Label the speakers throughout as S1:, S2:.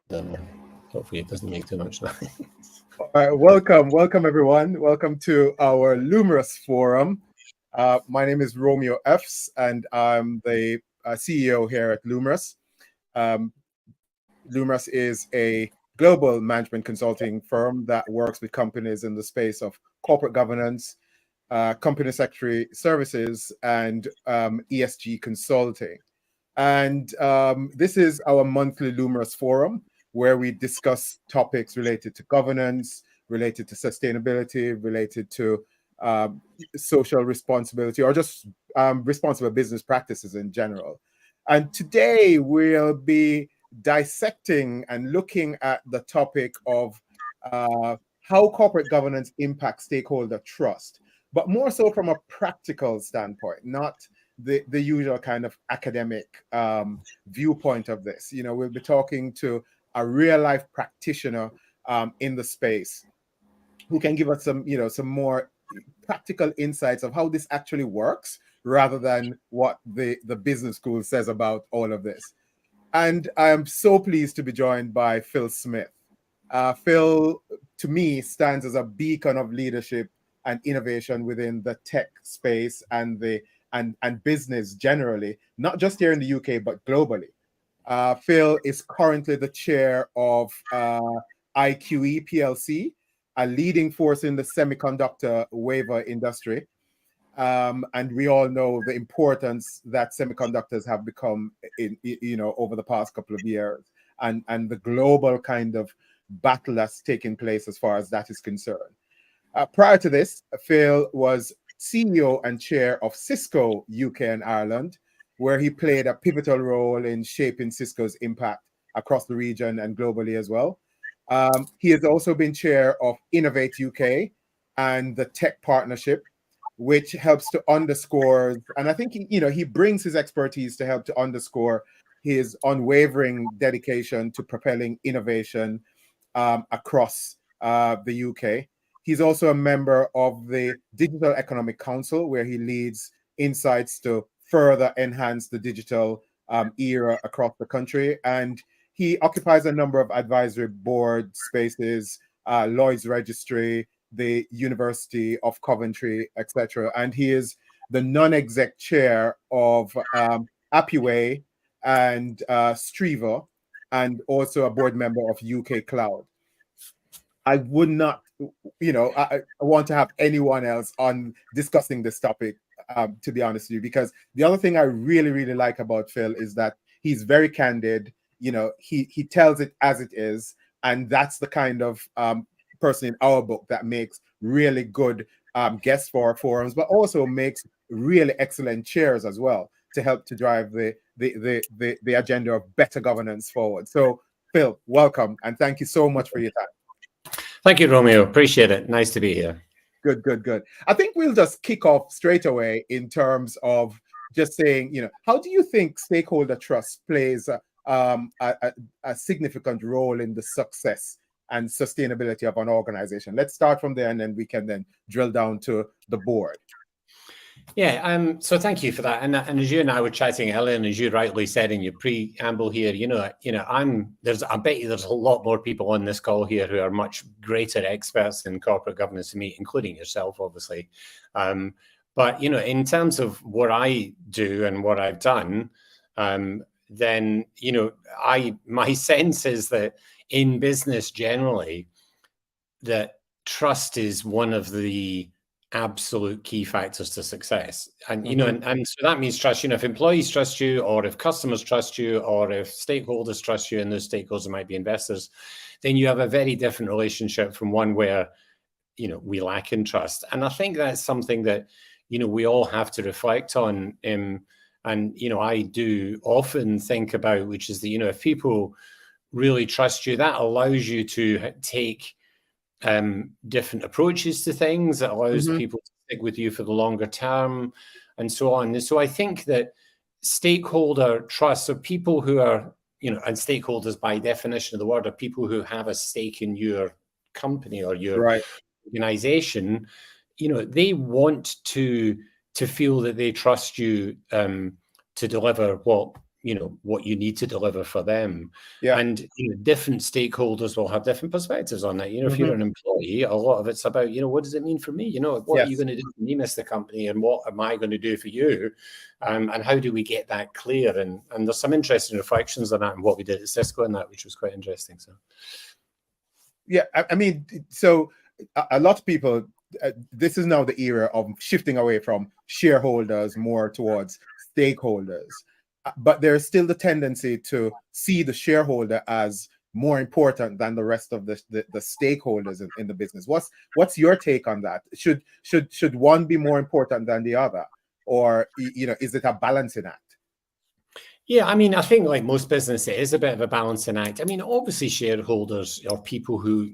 S1: Hopefully it doesn't make too much noise.
S2: All right, welcome everyone. Welcome to our Lumerous Forum. My name is Romeo Fs, and I'm the CEO here at Lumerous. Lumerous is a global management consulting firm that works with companies in the space of corporate governance, company secretary services, and ESG consulting. And this is our monthly Lumerous Forum, where we discuss topics related to governance, related to sustainability, related to social responsibility, or just responsible business practices in general. And today we'll be dissecting and looking at the topic of how corporate governance impacts stakeholder trust, but more so from a practical standpoint, not the usual kind of academic viewpoint of this. You know, we'll be talking to a real life practitioner in the space who can give us some more practical insights of how this actually works, rather than what the business school says about all of this. And I am so pleased to be joined by Phil Smith. Phil, to me, stands as a beacon of leadership and innovation within the tech space and business generally, not just here in the UK, but globally. Phil is currently the chair of IQE PLC, a leading force in the semiconductor wafer industry. And we all know the importance that semiconductors have become over the past couple of years, and the global kind of battle that's taking place as far as that is concerned. Prior to this, Phil was CEO and chair of Cisco UK and Ireland, where he played a pivotal role in shaping Cisco's impact across the region and globally as well. He has also been chair of Innovate UK and the Tech Partnership, which helps to underscore, and I think he brings his expertise to help to underscore his unwavering dedication to propelling innovation across the UK. He's also a member of the Digital Economic Council, where he leads insights to further enhance the digital era across the country. And he occupies a number of advisory board spaces, Lloyd's Registry, the University of Coventry, etc. And he is the non-exec chair of Apiway and Striva, and also a board member of UK Cloud. I would not, I want to have anyone else on discussing this topic, to be honest with you, because the other thing I really, really like about Phil is that he's very candid. He tells it as it is, and that's the kind of person in our book that makes really good guests for our forums, but also makes really excellent chairs as well to help to drive the agenda of better governance forward. So, Phil, welcome, and thank you so much for your time.
S1: Thank you, Romeo. Appreciate it. Nice to be here.
S2: Good. I think we'll just kick off straight away in terms of just saying, how do you think stakeholder trust plays a significant role in the success and sustainability of an organization? Let's start from there, and then we can then drill down to the board.
S1: Yeah, so thank you for that. And as you and I were chatting earlier, and as you rightly said in your preamble here, I bet you there's a lot more people on this call here who are much greater experts in corporate governance than me, including yourself, obviously. But in terms of what I do and what I've done, then my sense is that in business generally, that trust is one of the absolute key factors to success. And and so that means trust. If employees trust you, or if customers trust you, or if stakeholders trust you, and those stakeholders might be investors, then you have a very different relationship from one where we lack in trust. And I think that's something that we all have to reflect on. And I do often think about, which is that if people really trust you, that allows you to take different approaches to things. That allows people to stick with you for the longer term, and so on. And so I think that stakeholder trust, so people who are, and stakeholders by definition of the word are people who have a stake in your company or your organization, they want to feel that they trust you to deliver what what you need to deliver for them.
S2: Yeah.
S1: And different stakeholders will have different perspectives on that. If you're
S2: Mm-hmm.
S1: an employee, a lot of it's about, what does it mean for me? What are you
S2: Yes.
S1: going to do for me, Mr. Company, and what am I going to do for you? And how do we get that clear? And there's some interesting reflections on that and what we did at Cisco and that, which was quite interesting. So
S2: yeah, I mean, so a lot of people, this is now the era of shifting away from shareholders more towards stakeholders. But there's still the tendency to see the shareholder as more important than the rest of the stakeholders in the business. What's your take on that? Should one be more important than the other, or is it a balancing act?
S1: yeah, I mean, I think like most business, it is a bit of a balancing act. I mean, obviously, shareholders or people who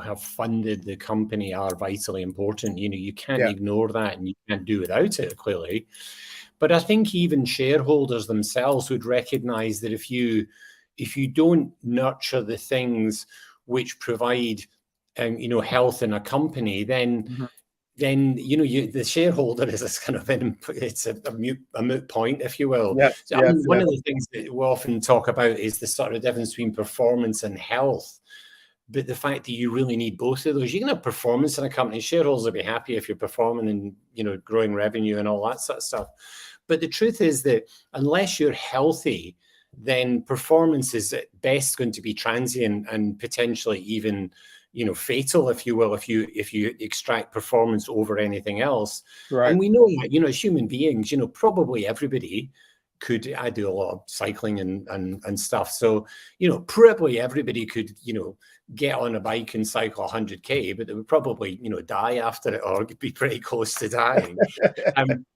S1: have funded the company are vitally important. You can't
S2: Yeah.
S1: ignore that, and you can't do without it, clearly. But I think even shareholders themselves would recognize that if you don't nurture the things which provide health in a company, then
S2: Mm-hmm.
S1: the shareholder is a kind of it's a moot point, if you will.
S2: Yes,
S1: So I
S2: yes,
S1: mean, one
S2: yes.
S1: of the things that we often talk about is the sort of difference between performance and health. But the fact that you really need both of those, you can have performance in a company. Shareholders will be happy if you're performing and growing revenue and all that sort of stuff. But the truth is that unless you're healthy, then performance is at best going to be transient and potentially even fatal, if you will, if you extract performance over anything else.
S2: Right.
S1: And we know that, as human beings, probably everybody could. I do a lot of cycling and stuff. So, probably everybody could, get on a bike and cycle 100K, but they would probably, die after it or be pretty close to dying.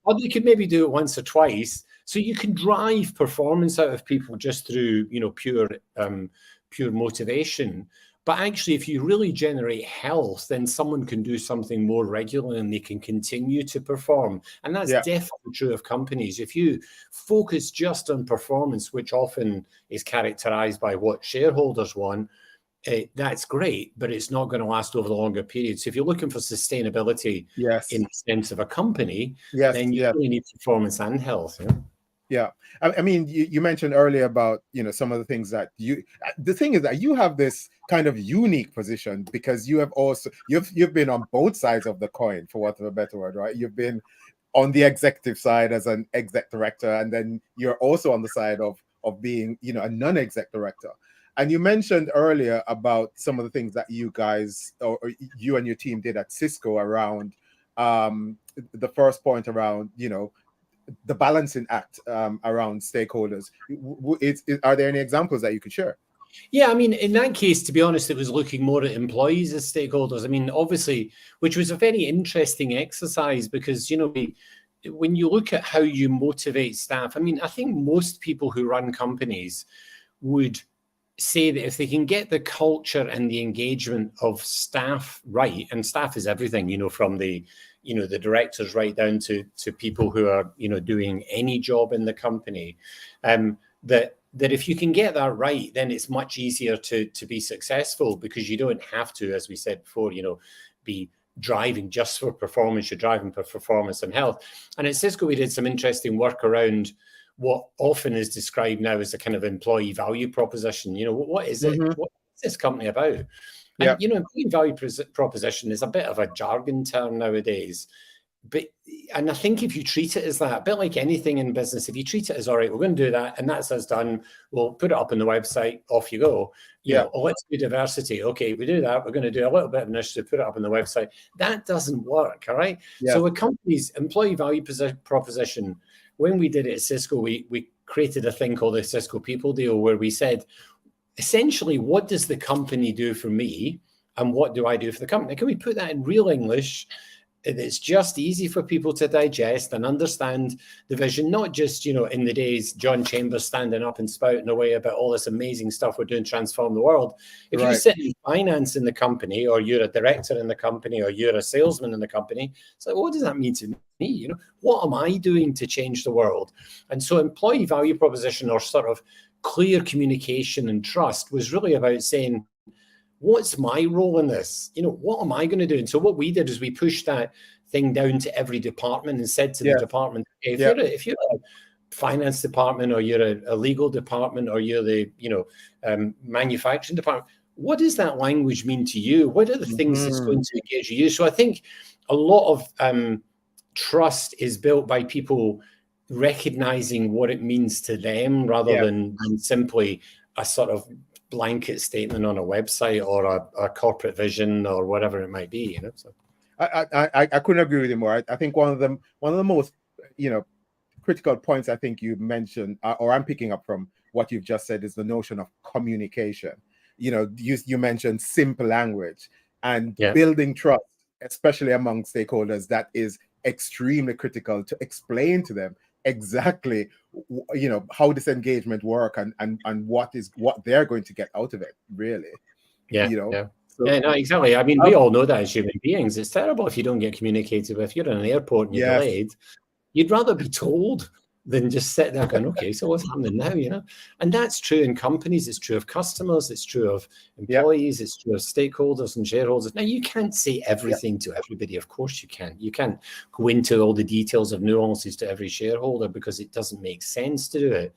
S1: Or they could maybe do it once or twice. So you can drive performance out of people just through, pure motivation. But actually, if you really generate health, then someone can do something more regularly and they can continue to perform. And that's definitely true of companies. If you focus just on performance, which often is characterized by what shareholders want, that's great, but it's not going to last over the longer period. So if you're looking for sustainability in the sense of a company, then you really need performance and health.
S2: Yeah. I mean, you mentioned earlier about, some of the things that the thing is that you have this kind of unique position because you have also, you've been on both sides of the coin, for want of a better word, right? You've been on the executive side as an exec director, and then you're also on the side of being, a non-exec director. And you mentioned earlier about some of the things that you guys or you and your team did at Cisco around the first point around, the balancing act around stakeholders. Are there any examples that you could share?
S1: Yeah, I mean, in that case, to be honest, it was looking more at employees as stakeholders. I mean, obviously, which was a very interesting exercise because, when you look at how you motivate staff, I mean, I think most people who run companies would say that if they can get the culture and the engagement of staff right, and staff is everything, from the directors right down to people who are, doing any job in the company, that if you can get that right, then it's much easier to be successful because you don't have to, as we said before, be driving just for performance. You're driving for performance and health. And at Cisco, we did some interesting work around what often is described now as a kind of employee value proposition. What is it? What is this company about? And, employee value proposition is a bit of a jargon term nowadays. And I think if you treat it as that, a bit like anything in business, if you treat it as, all right, we're going to do that, and that's us done, we'll put it up on the website, off you go. Let's do diversity. Okay, we do that. We're going to do a little bit of initiative, put it up on the website. That doesn't work, all right? So a company's employee value proposition, when we did it at Cisco, we created a thing called the Cisco People Deal, where we said, essentially, what does the company do for me, and what do I do for the company? Can we put that in real English? It's just easy for people to digest and understand the vision, not just, in the days John Chambers standing up and spouting away about all this amazing stuff we're doing to transform the world. If you sit in finance in the company, or you're a director in the company, or you're a salesman in the company, it's like, what does that mean to me? What am I doing to change the world? And so employee value proposition, or sort of clear communication and trust, was really about saying, what's my role in this? What am I going to do? And so what we did is we pushed that thing down to every department and said to the department, if you're a finance department, or you're a legal department, or you're the manufacturing department. What does that language mean to you? What are the things that's going to engage you? So I think a lot of trust is built by people recognizing what it means to them, rather than simply a sort of blanket statement on a website or a corporate vision or whatever it might be. So
S2: I couldn't agree with you more. I think one of the most critical points I think you mentioned, or I'm picking up from what you've just said, is the notion of communication. You mentioned simple language and building trust, especially among stakeholders. That is extremely critical, to explain to them exactly how this engagement work and what they're going to get out of it, really.
S1: No, exactly. I mean, we all know that as human beings. It's terrible if you don't get communicated with. You're in an airport and you're delayed. You'd rather be told than just sit there going, okay, so what's happening now, And that's true in companies. It's true of customers. It's true of employees. It's true of stakeholders and shareholders. Now, you can't say everything to everybody. Of course you can't. You can't go into all the details of nuances to every shareholder, because it doesn't make sense to do it.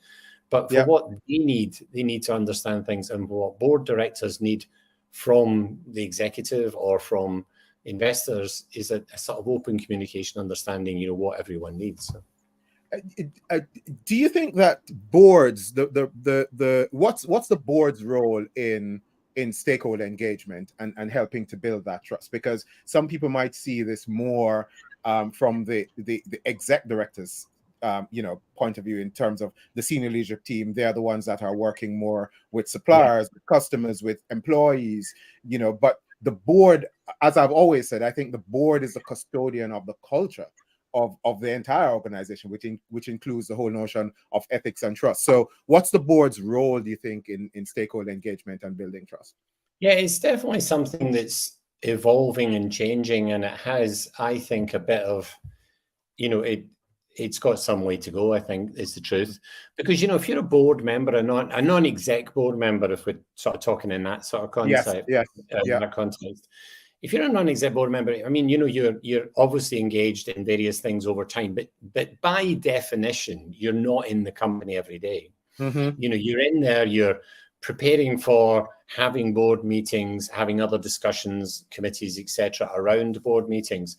S1: But for what they need to understand things, and what board directors need from the executive or from investors is a sort of open communication, understanding, what everyone needs.
S2: Do you think that boards, what's the board's role in stakeholder engagement and helping to build that trust? Because some people might see this more from the exec directors point of view, in terms of the senior leadership team. They're the ones that are working more with suppliers, with customers, with employees, but the board, as I've always said, I think the board is the custodian of the culture of the entire organization, which includes the whole notion of ethics and trust. So what's the board's role, do you think, in stakeholder engagement and building trust?
S1: Yeah, it's definitely something that's evolving and changing, and it has, I think, a bit of, it's got some way to go, I think, is the truth. Because, if you're a board member, a non-exec board member, if we're sort of talking in that sort of concept, that context, if you're a non-exec board member, I mean, you're obviously engaged in various things over time, but by definition, you're not in the company every day. You're in there, you're preparing for having board meetings, having other discussions, committees, etc., around board meetings.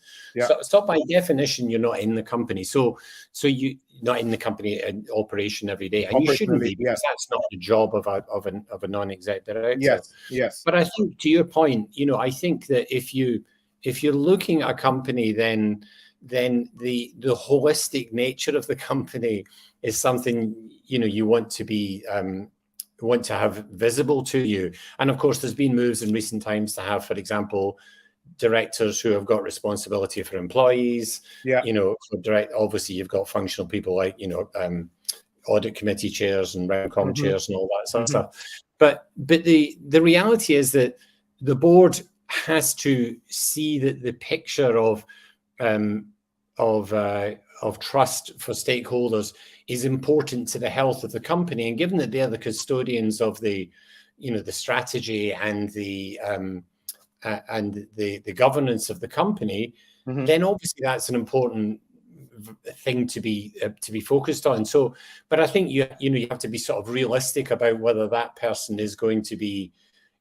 S1: So by definition, you're not in the company. So you not in the company operation every day, and you shouldn't be, because that's not the job of a non-exec director.
S2: Yes.
S1: But I think, to your point, I think that if you're looking at a company, then the holistic nature of the company is something you want to have visible to you. And of course, there's been moves in recent times to have, for example, directors who have got responsibility for employees. Obviously you've got functional people like audit committee chairs and REMCOM chairs and all that sort of stuff. But the reality is that the board has to see that the picture of trust for stakeholders is important to the health of the company. And given that they're the custodians of the strategy and the governance of the company, then obviously that's an important thing to be focused on. So, but I think you have to be sort of realistic about whether that person is going to be,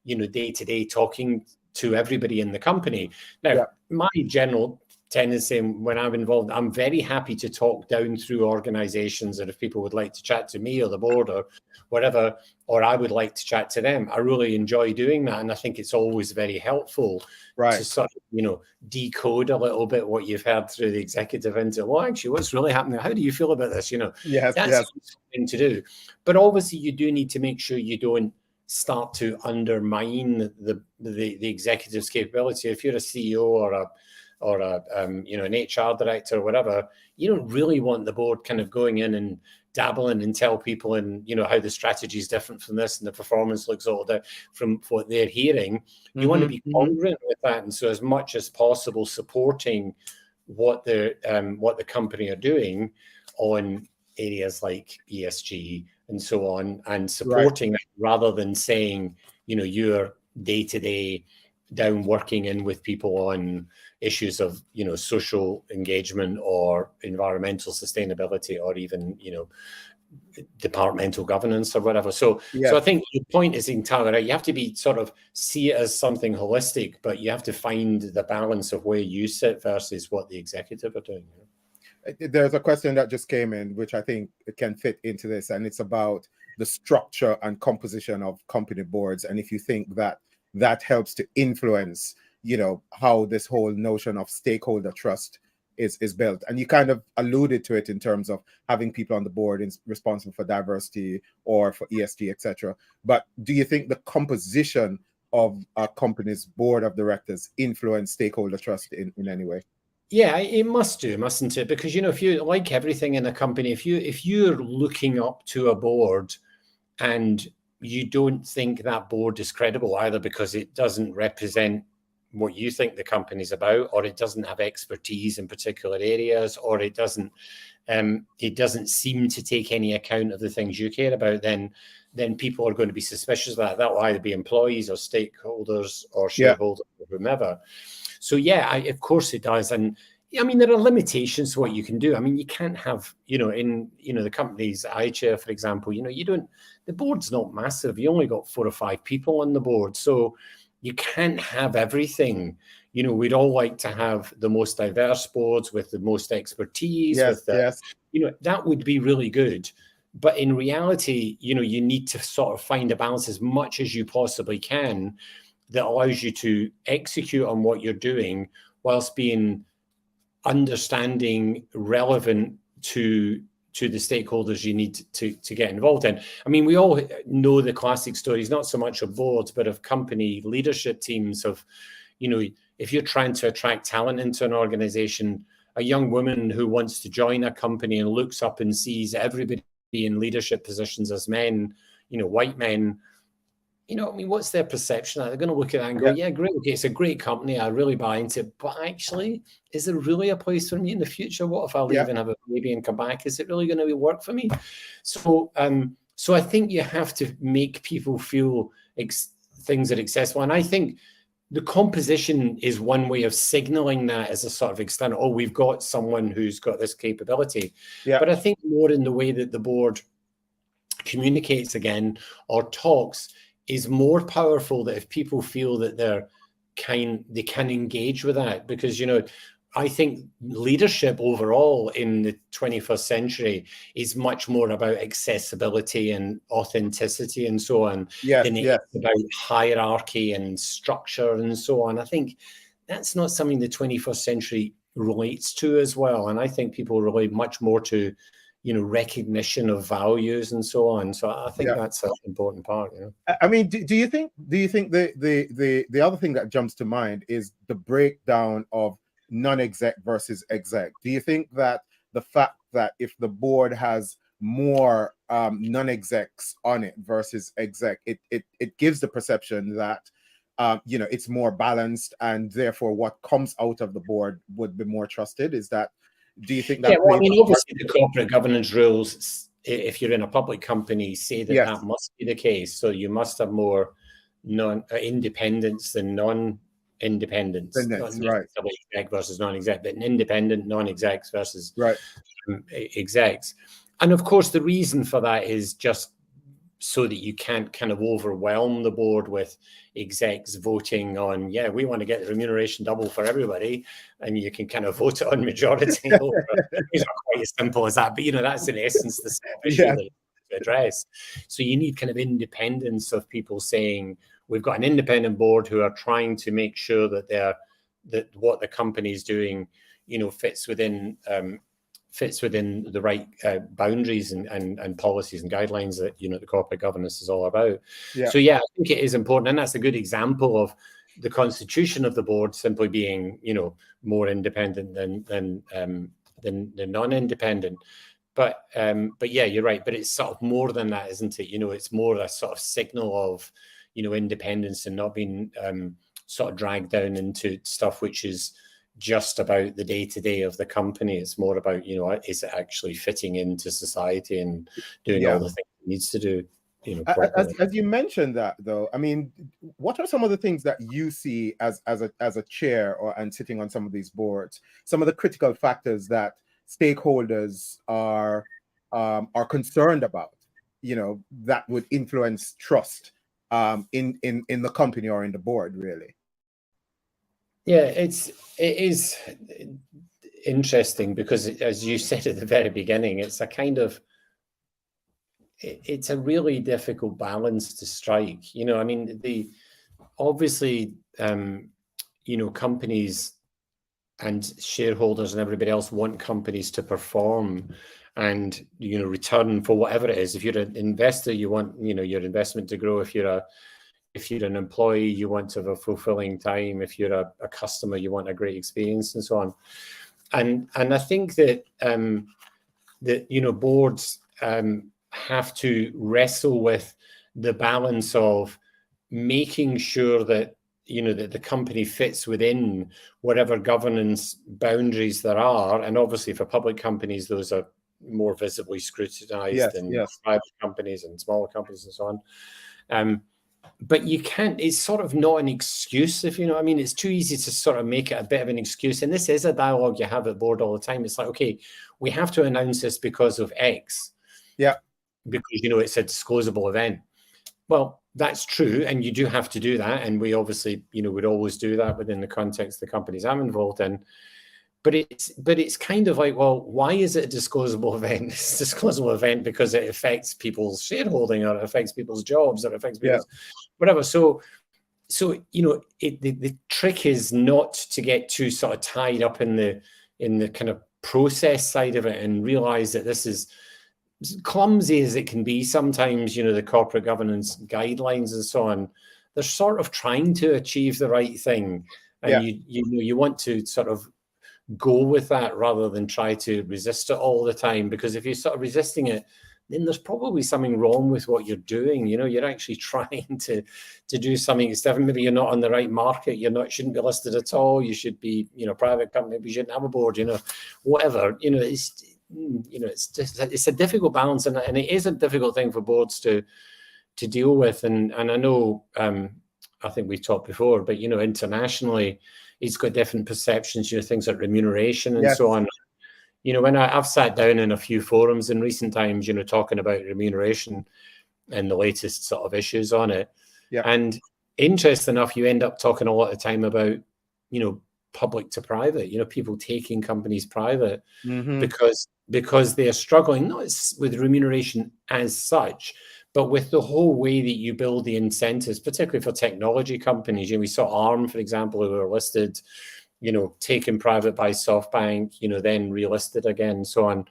S1: day to day talking to everybody in the company. Now, my general tendency when I'm involved, I'm very happy to talk down through organizations, and if people would like to chat to me or the board or whatever, or I would like to chat to them, I really enjoy doing that. And I think it's always very helpful to sort of, decode a little bit what you've heard through the executive into, well, actually, what's really happening? How do you feel about this? That's a thing to do. But obviously you do need to make sure you don't start to undermine the executive's capability. If you're a CEO or an HR director or whatever, you don't really want the board kind of going in and dabbling and tell people how the strategy is different from this and the performance looks all that from what they're hearing. You want to be congruent with that, and so as much as possible supporting what the company are doing on areas like ESG and so on, and supporting that rather than saying your day-to-day down working in with people on issues of, you know, social engagement or environmental sustainability or even, you know, departmental governance or whatever. So I think your point is entirely right. You have to be sort of see it as something holistic, but you have to find the balance of where you sit versus what the executive are doing.
S2: There's a question that just came in, which I think it can fit into this, and it's about the structure and composition of company boards, and if you think that that helps to influence, you know, how this whole notion of stakeholder trust is built. And you kind of alluded to it in terms of having people on the board responsible for diversity or for ESG, etc. But do you think the composition of a company's board of directors influence stakeholder trust in any way?
S1: Yeah, it must do, mustn't it? Because, you know, if you, like everything in a company, if you're looking up to a board and you don't think that board is credible, either because it doesn't represent what you think the company's about, or it doesn't have expertise in particular areas, or it doesn't seem to take any account of the things you care about, then people are going to be suspicious of that. That will either be employees or stakeholders or shareholders or whomever. So yeah, of course it does. And I mean, there are limitations to what you can do. I mean, you can't have, you know, in, you know, the companies I chair, for example, you know, the board's not massive. You only got 4 or 5 people on the board. So you can't have everything. You know, we'd all like to have the most diverse boards with the most expertise. You know, that would be really good. But in reality, you know, you need to sort of find a balance as much as you possibly can that allows you to execute on what you're doing whilst being understanding, relevant to the stakeholders you need to get involved in. I mean, we all know the classic stories, not so much of boards, but of company leadership teams of, you know, if you're trying to attract talent into an organization, a young woman who wants to join a company and looks up and sees everybody in leadership positions as men, you know, white men, you know, I mean, what's their perception? They're going to look at that and go, yeah, great, okay, it's a great company, I really buy into it, but actually, is there really a place for me in the future? What if I leave and have a baby and come back? Is it really going to work for me? So, so I think you have to make people feel things are accessible, and I think the composition is one way of signaling that as a sort of external, oh, we've got someone who's got this capability. But I think more in the way that the board communicates again or talks is more powerful, that if people feel that they can engage with that. Because, you know, I think leadership overall in the 21st century is much more about accessibility and authenticity and so on than it's about hierarchy and structure and so on. I think that's not something the 21st century relates to as well. And I think people relate much more to, you know, recognition of values and so on. So I think that's an important part. You know,
S2: I mean, do you think the other thing that jumps to mind is the breakdown of non-exec versus exec? Do you think that the fact that if the board has more non-execs on it versus exec, it gives the perception that you know, it's more balanced, and therefore what comes out of the board would be more trusted? Is that, do you think that?
S1: Yeah, well, I mean, obviously the corporate governance rules, if you're in a public company, say that that must be the case. So you must have more independents than non-independents. Not necessarily exec versus non-exec, but an independent non-execs versus execs. And of course, the reason for that is just so that you can't kind of overwhelm the board with execs voting on, yeah, we want to get the remuneration double for everybody, and you can kind of vote it on majority. It's not quite as simple as that, but you know, that's in essence the sort of issue that to address. So you need kind of independence of people saying, we've got an independent board who are trying to make sure that that what the company is doing, you know, fits within the right boundaries and policies and guidelines that, you know, the corporate governance is all about. So yeah, I think it is important, and that's a good example of the constitution of the board simply being, you know, more independent than non-independent. But yeah, you're right. But it's sort of more than that, isn't it? You know, it's more a sort of signal of, you know, independence and not being sort of dragged down into stuff which is just about the day-to-day of the company. It's more about, you know, is it actually fitting into society and doing all the things it needs to do. properly.
S2: As you mentioned that, though, I mean, what are some of the things that you see as a chair and sitting on some of these boards? Some of the critical factors that stakeholders are concerned about, that would influence trust in the company or in the board, really.
S1: Yeah, it is interesting because, as you said at the very beginning, it's a really difficult balance to strike. I mean, obviously, companies and shareholders and everybody else want companies to perform and return for whatever it is. If you're an investor, you want your investment to grow. If you're an employee, you want to have a fulfilling time. If you're a customer, you want a great experience, and so on. And I think that boards have to wrestle with the balance of making sure that that the company fits within whatever governance boundaries there are. And obviously, for public companies, those are more visibly scrutinized than private companies and smaller companies and so on. But you can't, it's sort of not an excuse, if you know what I mean. It's too easy to sort of make it a bit of an excuse. And this is a dialogue you have at board all the time. It's like, okay, we have to announce this because of X.
S2: Yeah.
S1: Because, it's a disclosable event. Well, that's true. And you do have to do that. And we obviously, would always do that within the context of the companies I'm involved in. But it's kind of like, well, why is it a disclosable event? It's a disclosable event because it affects people's shareholding, or it affects people's jobs, or it affects people's whatever. So the trick is not to get too sort of tied up in the kind of process side of it and realize that this is clumsy as it can be sometimes. The corporate governance guidelines and so on, they're sort of trying to achieve the right thing, and you want to sort of go with that rather than try to resist it all the time. Because if you're sort of resisting it, then there's probably something wrong with what you're doing. You're actually trying to do something that's different. Maybe you're not on the right market. Shouldn't be listed at all. You should be, private company. You shouldn't have a board. Whatever. It's a difficult balance, and it is a difficult thing for boards to deal with. And I know, I think we've talked before, but internationally, it's got different perceptions. Things like remuneration and so on. When I've sat down in a few forums in recent times, talking about remuneration and the latest sort of issues on it.
S2: Yeah.
S1: And interesting enough, you end up talking a lot of time about, public to private, people taking companies private because they are struggling, not with remuneration as such, but with the whole way that you build the incentives, particularly for technology companies. We saw ARM, for example, who were listed, taken private by SoftBank, then relisted again, so on.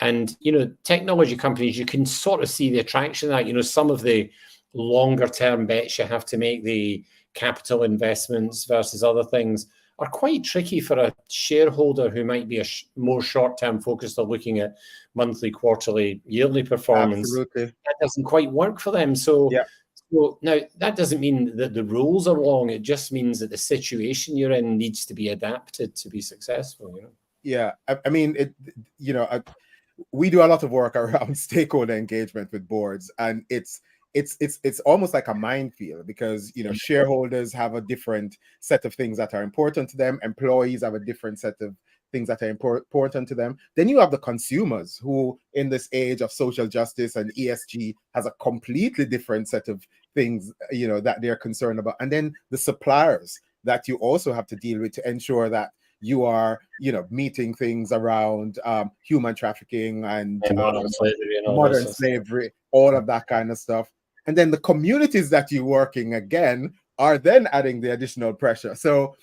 S1: And, technology companies, you can sort of see the attraction of that. Some of the longer term bets you have to make, the capital investments versus other things, are quite tricky for a shareholder who might be more short-term focused on looking at monthly, quarterly, yearly performance.
S2: Absolutely.
S1: That doesn't quite work for them. So now that doesn't mean that the rules are wrong. It just means that the situation you're in needs to be adapted to be successful.
S2: Yeah, I mean, we do a lot of work around stakeholder engagement with boards, and it's almost like a minefield because shareholders have a different set of things that are important to them. Employees have a different set of things that are important to them. Then you have the consumers who, in this age of social justice and ESG, has a completely different set of things that they're concerned about. And then the suppliers that you also have to deal with to ensure that you are meeting things around human trafficking and modern slavery, all of that kind of stuff. And then the communities that you're working again are then adding the additional pressure. So,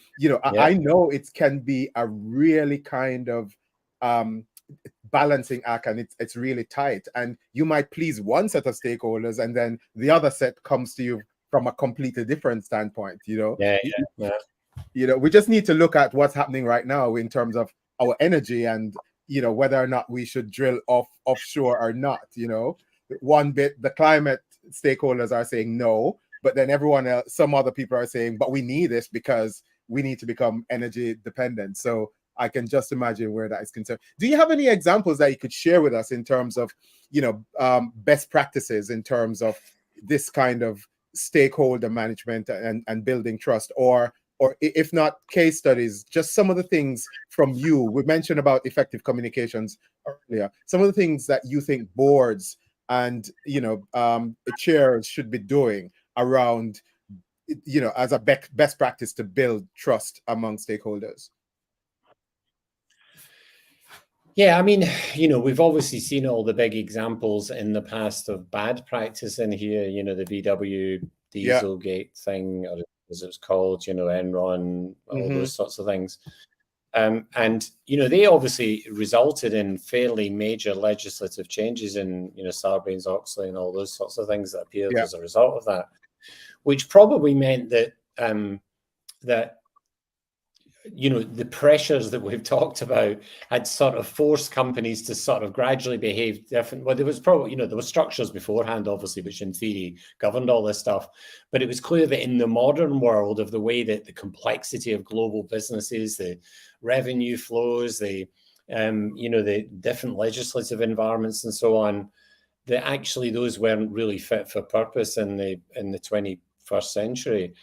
S2: I know it can be a really kind of balancing act, and it's really tight. And you might please one set of stakeholders, and then the other set comes to you from a completely different standpoint, we just need to look at what's happening right now in terms of our energy and, whether or not we should drill offshore or not. One bit, the climate stakeholders are saying no, but then everyone else, some other people are saying, but we need this because we need to become energy dependent. So I can just imagine where that is concerned. Do you have any examples that you could share with us in terms of, best practices in terms of this kind of stakeholder management and building trust, or if not case studies, just some of the things from you? We mentioned about effective communications earlier. Some of the things that you think boards and chairs should be doing around, as a best practice to build trust among stakeholders.
S1: Yeah, I mean, we've obviously seen all the big examples in the past of bad practice in here, the VW Dieselgate thing, or as it was called, Enron, all those sorts of things. And, they obviously resulted in fairly major legislative changes in, Sarbanes-Oxley and all those sorts of things that appeared as a result of that, which probably meant that, the pressures that we've talked about had sort of forced companies to sort of gradually behave different. Well, there was probably, there were structures beforehand, obviously, which in theory governed all this stuff. But it was clear that in the modern world of the way that the complexity of global businesses, the revenue flows, the different legislative environments and so on, that actually those weren't really fit for purpose in the 21st century.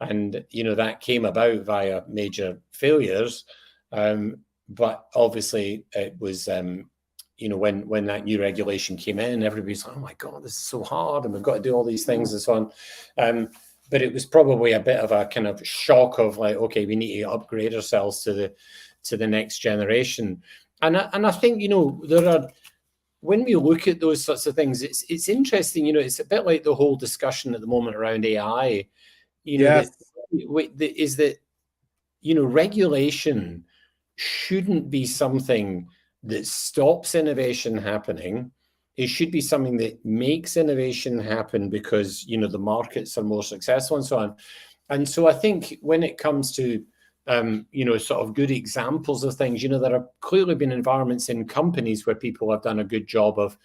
S1: And, that came about via major failures. But obviously it was, when that new regulation came in, everybody's like, oh my God, this is so hard and we've got to do all these things and so on. But it was probably a bit of a kind of shock of like, okay, we need to upgrade ourselves to the next generation. And I think, there are, when we look at those sorts of things, it's interesting, it's a bit like the whole discussion at the moment around AI. Regulation shouldn't be something that stops innovation happening. It should be something that makes innovation happen because, the markets are more successful and so on. And so I think when it comes to, sort of good examples of things, there have clearly been environments in companies where people have done a good job of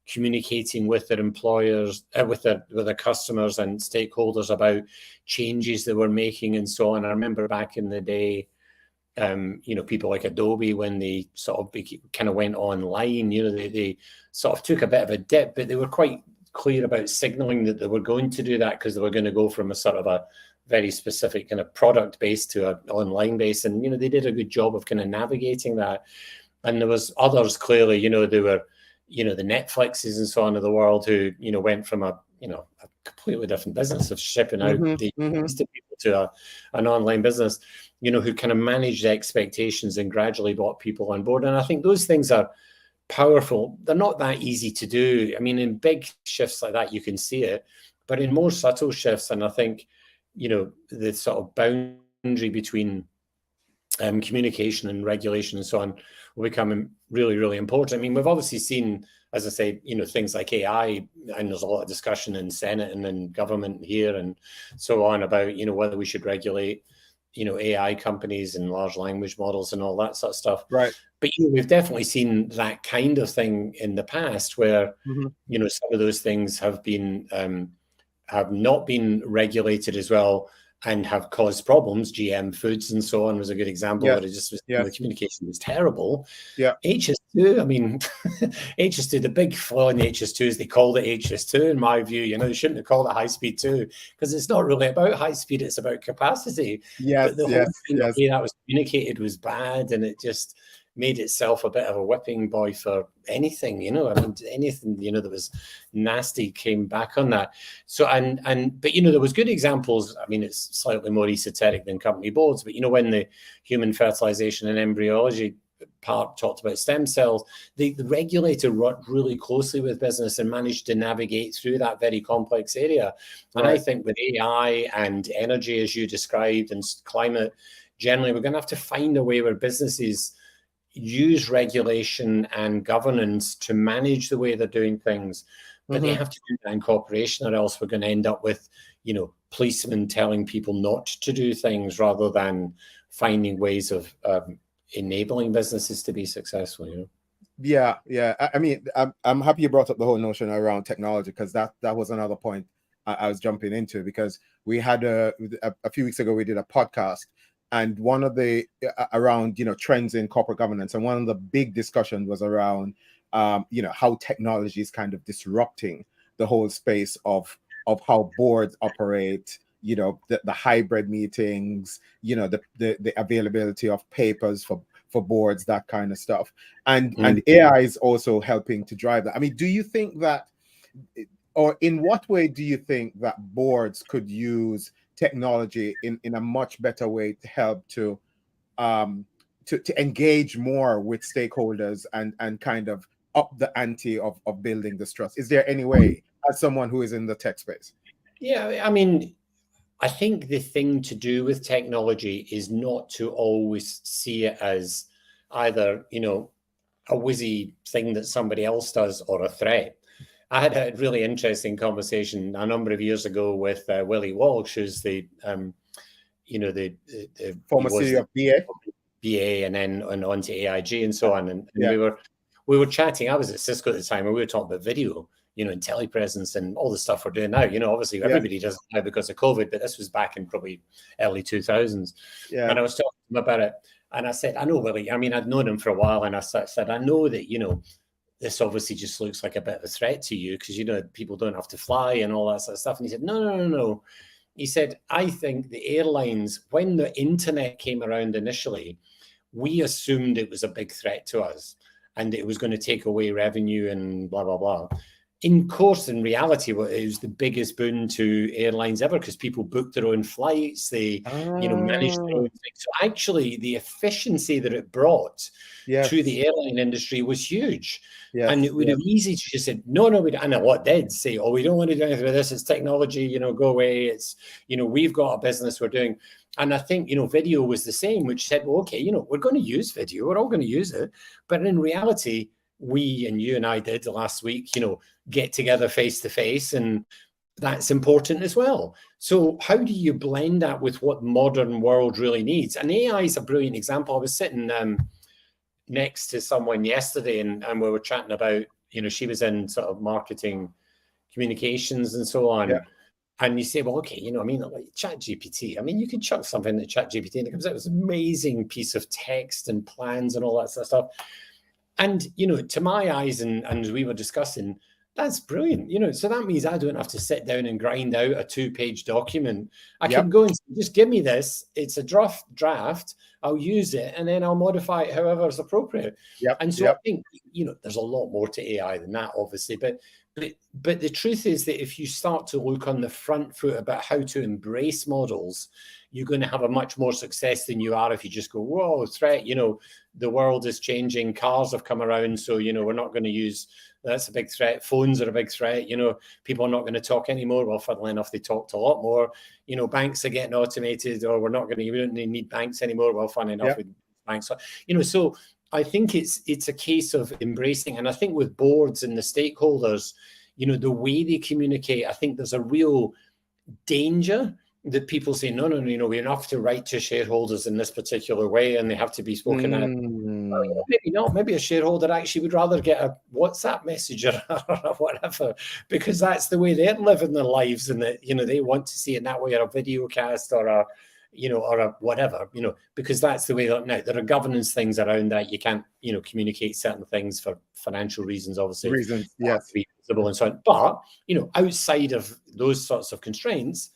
S1: communicating with their employers, with their customers and stakeholders about changes that we're making and so on. I remember back in the day, people like Adobe, when they sort of kind of went online, they sort of took a bit of a dip, but they were quite clear about signaling that they were going to do that because they were going to go from a sort of a very specific kind of product base to an online base. And, they did a good job of kind of navigating that. And there was others clearly, they were, the Netflixes and so on of the world who, went from a completely different business of shipping out the to people to an online business, who kind of managed expectations and gradually brought people on board. And I think those things are powerful. They're not that easy to do. I mean, in big shifts like that, you can see it, but in more subtle shifts, and I think, the sort of boundary between communication and regulation and so on will become really, really important. I mean, we've obviously seen, as I say, things like AI, and there's a lot of discussion in Senate and in government here and so on about, whether we should regulate, AI companies and large language models and all that sort of stuff.
S2: Right.
S1: But, we've definitely seen that kind of thing in the past where, some of those things have not been regulated as well and have caused problems. GM Foods and so on was a good example. But it just was, the communication was terrible. HS2, I mean, HS2, the big flaw in the HS2 is they called it HS2, in my view. They shouldn't have called it high speed 2 because it's not really about high speed, it's about capacity. But the way that was communicated was bad, and it just made itself a bit of a whipping boy for anything, I mean, anything, that was nasty came back on that. So, but, there was good examples. I mean, it's slightly more esoteric than company boards, but, when the human fertilization and embryology part talked about stem cells, the regulator worked really closely with business and managed to navigate through that very complex area. And I think with AI and energy, as you described, and climate, generally, we're going to have to find a way where businesses use regulation and governance to manage the way they're doing things, but they have to do that in cooperation, or else we're going to end up with, policemen telling people not to do things rather than finding ways of enabling businesses to be successful.
S2: Yeah. I mean, I'm happy you brought up the whole notion around technology, because that was another point I was jumping into, because we had a few weeks ago we did a podcast and one of the around trends in corporate governance, and one of the big discussions was around how technology is kind of disrupting the whole space of how boards operate, the hybrid meetings, the availability of papers for boards, that kind of stuff. And AI is also helping to drive that. I mean, do you think that, or in what way do you think that boards could use technology in a much better way to help to engage more with stakeholders and kind of up the ante of building this trust? Is there any way, as someone who is in the tech space?
S1: Yeah, I mean, I think the thing to do with technology is not to always see it as either, a whizzy thing that somebody else does or a threat. I had a really interesting conversation a number of years ago with Willie Walsh, who's the
S2: former CEO of
S1: BA and then on to AIG and so on. And we were chatting. I was at Cisco at the time, and we were talking about video, and telepresence and all the stuff we're doing now. Obviously everybody does it now because of COVID, but this was back in probably early 2000s. Yeah. And I was talking to him about it, and I said, I know Willie. I mean, I'd known him for a while, and I said, I know that, this obviously just looks like a bit of a threat to you because, people don't have to fly and all that sort of stuff. And he said, no. He said, I think the airlines, when the internet came around initially, we assumed it was a big threat to us and it was going to take away revenue and blah, blah, blah. In reality, it was the biggest boon to airlines ever because people booked their own flights. They, managed their own things. So actually, the efficiency that it brought to the airline industry was huge. Yes, and it would have easy to just say, no, we don't. And what they'd say, we don't want to do anything with this. It's technology, go away. It's, we've got a business we're doing. And I think, video was the same, which said, well, okay, we're going to use video. We're all going to use it. But in reality, we and you and I did last week, get together face to face, and that's important as well. So how do you blend that with what modern world really needs? And AI is a brilliant example. I was sitting next to someone yesterday, and we were chatting about, she was in sort of marketing communications and so on. Yeah. And you say, well, okay, like ChatGPT. I mean, you could chuck something at ChatGPT and it comes out with this amazing piece of text and plans and all that sort of stuff. And, to my eyes, and as we were discussing, that's brilliant. So that means I don't have to sit down and grind out a 2-page document. I can go and say, just give me this. It's a draft. I'll use it and then I'll modify it however is appropriate. And so I think, there's a lot more to AI than that, obviously. But the truth is that if you start to look on the front foot about how to embrace models, you're going to have a much more success than you are if you just go, whoa, threat, the world is changing. Cars have come around. So, we're not going to use, that's a big threat. Phones are a big threat. People are not going to talk anymore. Well, funnily enough, they talked a lot more. Banks are getting automated, or we don't need banks anymore. Well, funny enough, with banks. So I think it's a case of embracing. And I think with boards and the stakeholders, the way they communicate, I think there's a real danger that people say, no, we have to write to shareholders in this particular way and they have to be spoken at. Maybe not. Maybe a shareholder actually would rather get a WhatsApp message or whatever, because that's the way they're living their lives, and that, they want to see it that way, or a video cast or a whatever, because that's the way that now there are governance things around that. You can't, communicate certain things for financial reasons, obviously.
S2: Yes.
S1: And so on. But, outside of those sorts of constraints,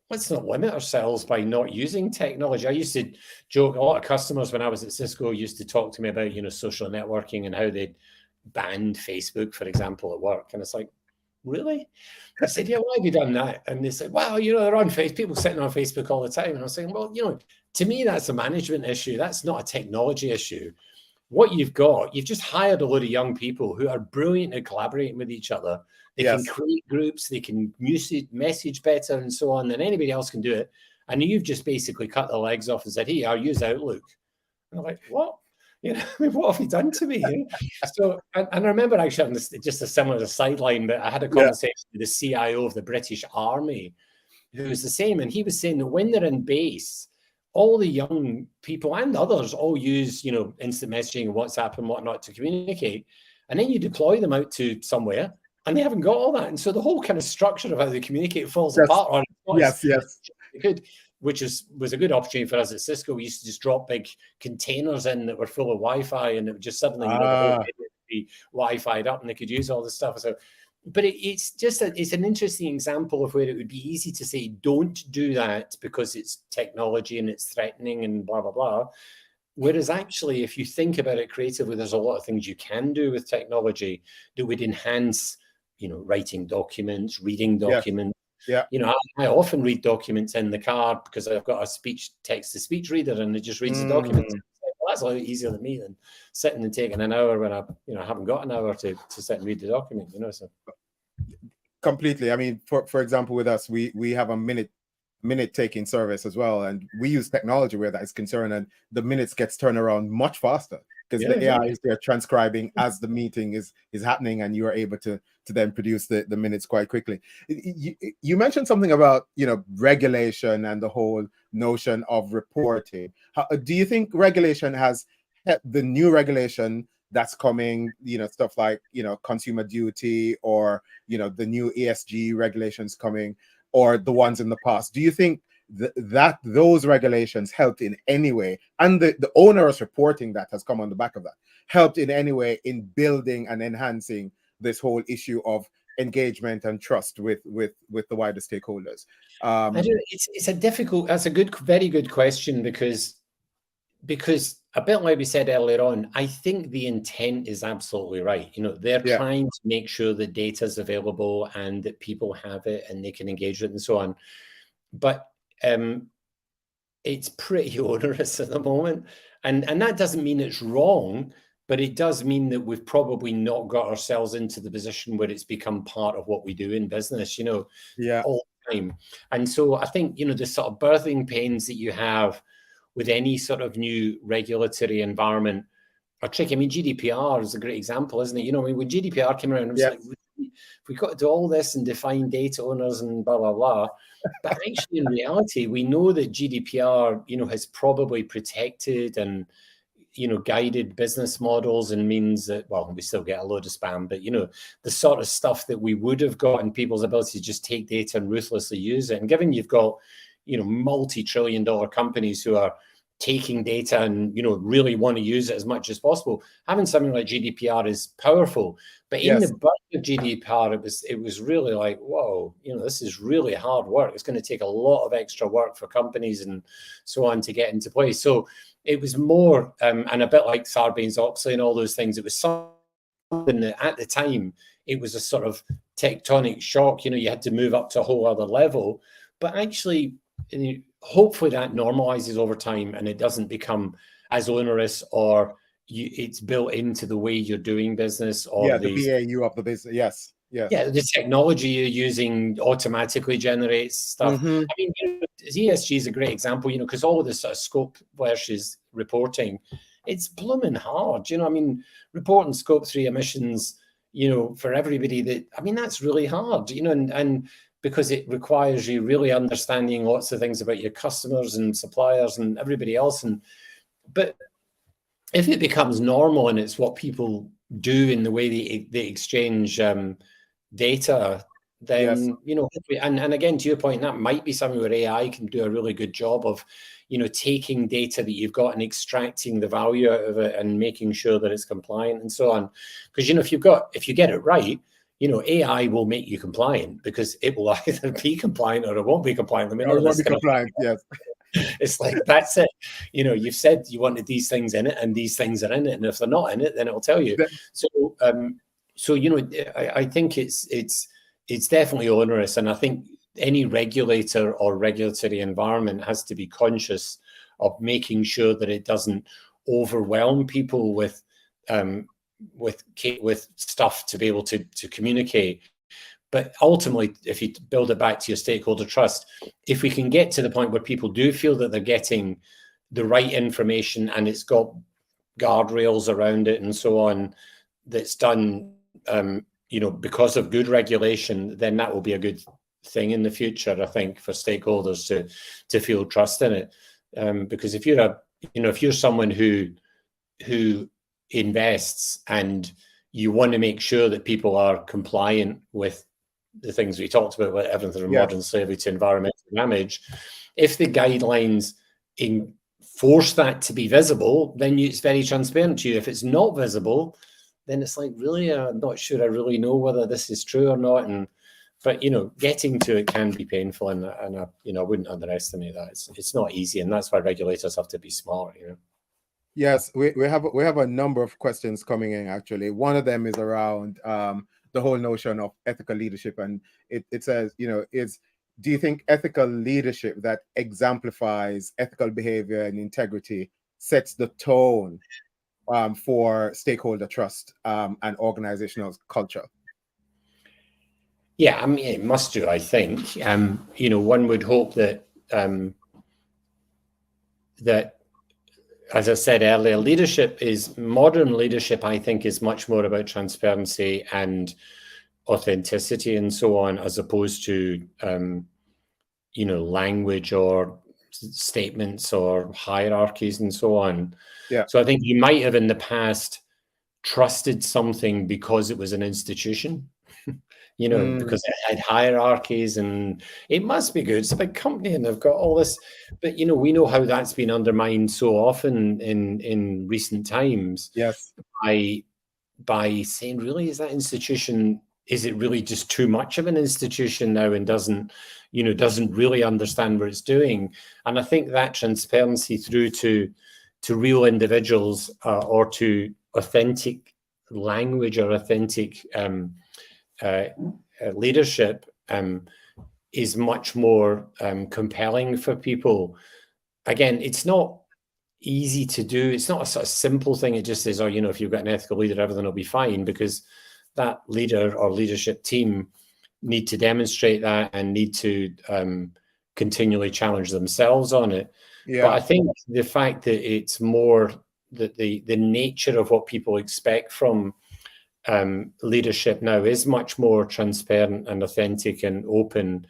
S1: let's not limit ourselves by not using technology. I used to joke, a lot of customers when I was at Cisco used to talk to me about, social networking and how they banned Facebook, for example, at work. And it's like, really? I said, yeah, why have you done that? And they said, well, they're on Facebook, people sitting on Facebook all the time. And I was saying, well, to me, that's a management issue. That's not a technology issue. What you've just hired a load of young people who are brilliant at collaborating with each other. They can create groups, they can message better and so on than anybody else can do it. And you've just basically cut their legs off and said, hey, I'll use Outlook. And I'm like, what? What have you done to me? So, and I remember actually having just a similar sideline, but I had a conversation with the CIO of the British Army, who was the same. And he was saying that when they're in base, all the young people and others all use, instant messaging and WhatsApp and whatnot to communicate. And then you deploy them out to somewhere and they haven't got all that. And so the whole kind of structure of how they communicate falls apart.
S2: Yes.
S1: Good. was a good opportunity for us at Cisco. We used to just drop big containers in that were full of Wi-Fi, and it would just suddenly, the whole area would be Wi-Fi'd up, and they could use all this stuff. So, but it's just it's an interesting example of where it would be easy to say, don't do that because it's technology and it's threatening and blah, blah, blah. Whereas actually, if you think about it creatively, there's a lot of things you can do with technology that would enhance, writing documents, reading documents.
S2: Yeah.
S1: I often read documents in the car because I've got a text-to-speech reader, and it just reads the documents. Well, that's a lot easier than me than sitting and taking an hour when I haven't got an hour to sit and read the document. So
S2: completely. I mean, for example, with us, we have a minute taking service as well, and we use technology where that is concerned, and the minutes gets turned around much faster because the AI is there transcribing as the meeting is happening, and you are able to then produce the minutes quite quickly. You mentioned something about regulation and the whole notion of reporting. Do you think regulation has the new regulation that's coming, stuff like consumer duty, or the new ESG regulations coming, or the ones in the past? Do you think that those regulations helped in any way, and the onerous reporting that has come on the back of that helped in any way in building and enhancing this whole issue of engagement and trust with the wider stakeholders?
S1: It's a difficult. That's a very good question, because a bit like we said earlier on, I think the intent is absolutely right. They're trying to make sure that data is available and that people have it and they can engage with it and so on. But it's pretty onerous at the moment. And that doesn't mean it's wrong, but it does mean that we've probably not got ourselves into the position where it's become part of what we do in business, all the time. And so I think, the sort of birthing pains that you have with any sort of new regulatory environment are tricky. I mean, GDPR is a great example, isn't it? When GDPR came around, it was like, we've got to do all this and define data owners and blah, blah, blah. But actually, in reality, we know that GDPR, has probably protected and, guided business models, and means that, well, we still get a load of spam, but, the sort of stuff that we would have got in people's ability to just take data and ruthlessly use it. And given you've got, multi-trillion-dollar companies who are taking data and, really want to use it as much as possible, having something like GDPR is powerful. But in the birth of GDPR, it was really like, whoa, this is really hard work. It's going to take a lot of extra work for companies and so on to get into place. So it was more, and a bit like Sarbanes-Oxley and all those things, it was something that at the time, it was a sort of tectonic shock. You had to move up to a whole other level. But actually, hopefully that normalizes over time and it doesn't become as onerous, or it's built into the way you're doing business, or
S2: the BAU of the business. Yes.
S1: The technology you're using automatically generates stuff. I mean, ESG is a great example, because all of this sort of scope versus reporting, it's blooming hard. I mean, reporting scope 3 emissions, for everybody, that's really hard, and because it requires you really understanding lots of things about your customers and suppliers and everybody else. But if it becomes normal and it's what people do in the way they exchange data, then, and again, to your point, that might be something where AI can do a really good job of, taking data that you've got and extracting the value out of it and making sure that it's compliant and so on. Because, if you get it right, AI will make you compliant, because it will either be compliant or it won't be compliant.
S2: It won't be compliant, yes.
S1: It's like, that's it. You've said you wanted these things in it, and these things are in it, and if they're not in it, then it'll tell you. So, I think it's definitely onerous, and I think any regulator or regulatory environment has to be conscious of making sure that it doesn't overwhelm people with stuff to be able to communicate. But ultimately, if you build it back to your stakeholder trust, if we can get to the point where people do feel that they're getting the right information and it's got guardrails around it and so on, that's done, because of good regulation, then that will be a good thing in the future, I think, for stakeholders to feel trust in it. Because if you're someone who invests and you want to make sure that people are compliant with the things we talked about, everything from modern slavery to environmental damage, if the guidelines force that to be visible, then it's very transparent to you. If it's not visible, then it's like, really, I'm not sure I really know whether this is true or not. But getting to it can be painful, and I wouldn't underestimate that. It's not easy, and that's why regulators have to be smart.
S2: Yes, we have a number of questions coming in actually. One of them is around the whole notion of ethical leadership, and it says, do you think ethical leadership that exemplifies ethical behavior and integrity sets the tone for stakeholder trust and organizational culture?
S1: Yeah, I mean, it must do, I think. One would hope that that, as I said earlier, modern leadership, I think, is much more about transparency and authenticity and so on, as opposed to language or statements or hierarchies and so on.
S2: Yeah.
S1: So I think you might have in the past trusted something because it was an institution, because it had hierarchies, and it must be good. It's a big company and they've got all this, but we know how that's been undermined so often in recent times.
S2: Yes.
S1: By saying, really, is it really just too much of an institution now and doesn't really understand what it's doing? And I think that transparency through to real individuals or to authentic language or authentic leadership is much more compelling for people. Again, it's not easy to do. It's not a sort of simple thing. It just says, if you've got an ethical leader, everything will be fine, because that leader or leadership team need to demonstrate that and need to continually challenge themselves on it.
S2: Yeah.
S1: But I think the fact that it's more that the nature of what people expect from leadership now is much more transparent and authentic and open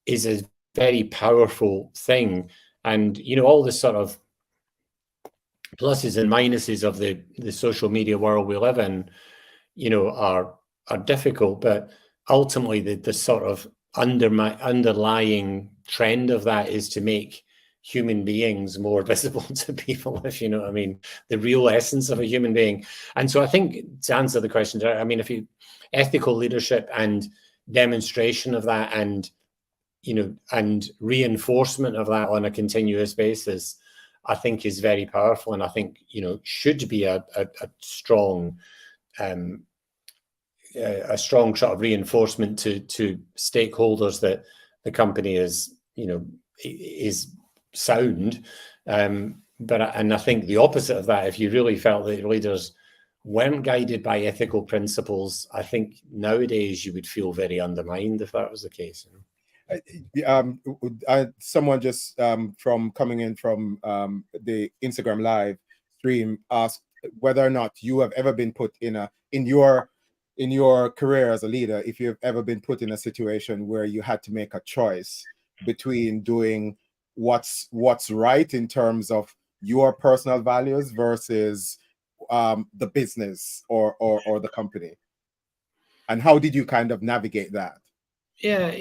S1: is a very powerful thing. And all the sort of pluses and minuses of the social media world we live in, are difficult, but ultimately the sort of underlying trend of that is to make human beings more visible to people, if you know what I mean, the real essence of a human being. And so I think, to answer the question, I mean, if you ethical leadership and demonstration of that and reinforcement of that on a continuous basis, I think is very powerful, and I think should be a strong sort of reinforcement to stakeholders that the company is sound. But I think the opposite of that, if you really felt that your leaders weren't guided by ethical principles, I think nowadays you would feel very undermined if that was the case.
S2: Someone just from coming in from the Instagram live stream asked whether or not you have ever been put in your career as a leader, if you've ever been put in a situation where you had to make a choice between doing what's right in terms of your personal values versus the business or the company, and how did you kind of navigate that?
S1: Yeah,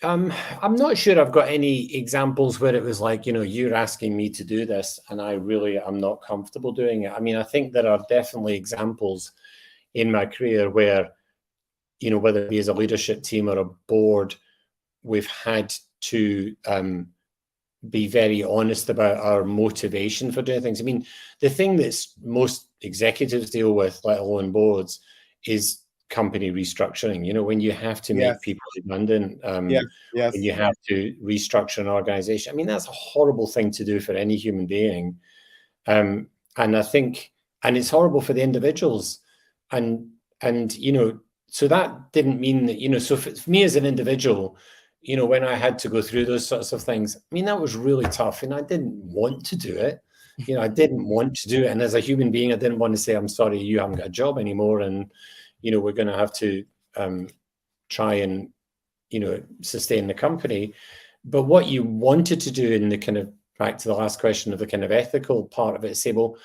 S1: I'm not sure I've got any examples where it was like, you're asking me to do this and I'm not comfortable doing it. I mean, I think there are definitely examples in my career where, whether it be as a leadership team or a board, we've had to be very honest about our motivation for doing things. I mean, the thing that most executives deal with, let alone boards, is company restructuring. When you have to make people redundant,
S2: yes.
S1: when you have to restructure an organization. I mean, that's a horrible thing to do for any human being. And I think, and it's horrible for the individuals. And so that didn't mean that, so for me as an individual, when I had to go through those sorts of things, I mean, that was really tough, and I didn't want to do it. I didn't want to do it. And as a human being, I didn't want to say, I'm sorry, you haven't got a job anymore. And, we're going to have to try and, sustain the company. But what you wanted to do in the kind of, back to the last question of the kind of ethical part of it, say, well,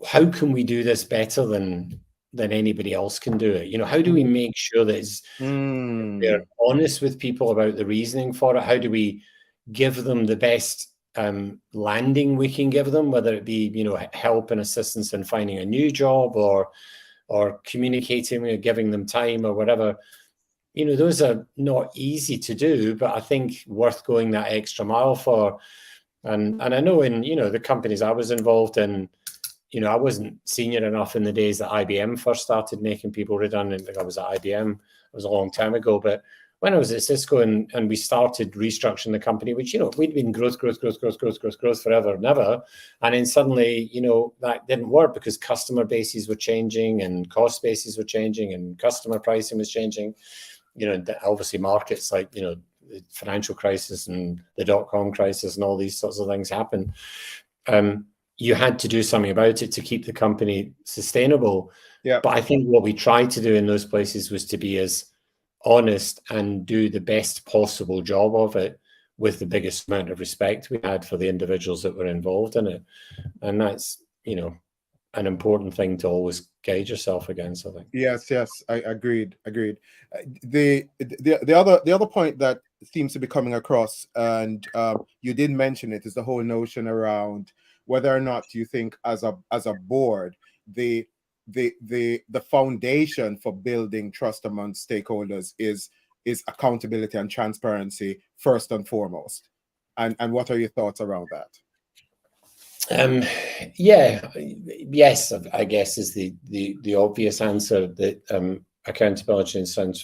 S1: how can we do this better than anybody else can do it? How do we make sure that we're honest with people about the reasoning for it? How do we give them the best landing we can give them, whether it be, you know, help and assistance in finding a new job, or communicating or giving them time or whatever. You know, those are not easy to do, but I think worth going that extra mile for. And I know in, you know, the companies I was involved in, you know, I wasn't senior enough in the days that IBM first started making people redundant. Like I was at IBM, it was a long time ago. But when I was at Cisco and we started restructuring the company, which, you know, we'd been growth forever and ever. And then suddenly, you know, that didn't work because customer bases were changing and cost bases were changing and customer pricing was changing. You know, obviously markets like, you know, the financial crisis and the dot-com crisis and all these sorts of things happen. You had to do something about it to keep the company sustainable.
S2: Yeah.
S1: But I think what we tried to do in those places was to be as honest and do the best possible job of it with the biggest amount of respect we had for the individuals that were involved in it. And that's, you know, an important thing to always guide yourself against, I think.
S2: Yes, I agreed. The other point that seems to be coming across, and you did mention it, is the whole notion around whether or not you think as a board the foundation for building trust among stakeholders is accountability and transparency first and foremost. And what are your thoughts around that?
S1: Yes, I guess is the obvious answer, that accountability and